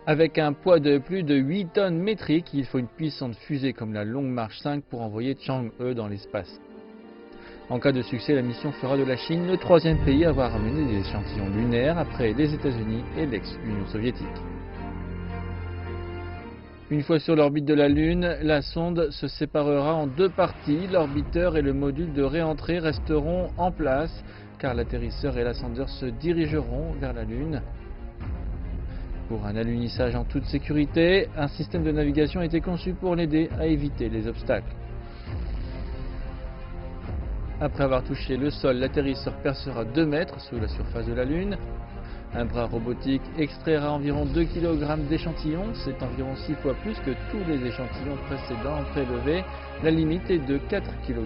Avec un poids de plus de 8 tonnes métriques, il faut une puissante fusée comme la Longue Marche 5 pour envoyer Chang'e dans l'espace. En cas de succès, la mission fera de la Chine le troisième pays à avoir ramené des échantillons lunaires après les États-Unis et l'ex-Union soviétique. Une fois sur l'orbite de la Lune, la sonde se séparera en deux parties. L'orbiteur et le module de réentrée resteront en place car l'atterrisseur et l'ascendeur se dirigeront vers la Lune. Pour un alunissage en toute sécurité, un système de navigation a été conçu pour l'aider à éviter les obstacles. Après avoir touché le sol, l'atterrisseur percera 2 mètres sous la surface de la Lune. Un bras robotique extraira environ 2 kg d'échantillons, c'est environ 6 fois plus que tous les échantillons précédents prélevés. La limite est de 4 kg.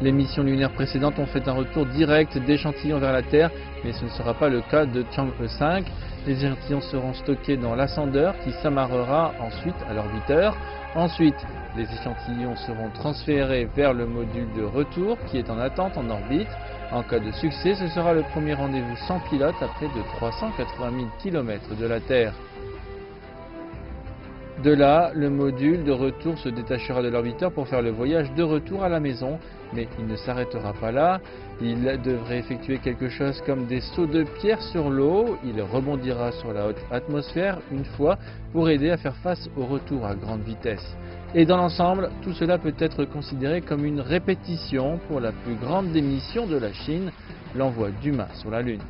Les missions lunaires précédentes ont fait un retour direct d'échantillons vers la Terre, mais ce ne sera pas le cas de Chang'e 5. Les échantillons seront stockés dans l'ascendeur qui s'amarrera ensuite à l'orbiteur. Ensuite, les échantillons seront transférés vers le module de retour qui est en attente en orbite. En cas de succès, ce sera le premier rendez-vous sans pilote à près de 380 000 km de la Terre. De là, le module de retour se détachera de l'orbiteur pour faire le voyage de retour à la maison, mais il ne s'arrêtera pas là. Il devrait effectuer quelque chose comme des sauts de pierre sur l'eau. Il rebondira sur la haute atmosphère une fois pour aider à faire face au retour à grande vitesse. Et dans l'ensemble, tout cela peut être considéré comme une répétition pour la plus grande des missions de la Chine, l'envoi d'humains sur la Lune.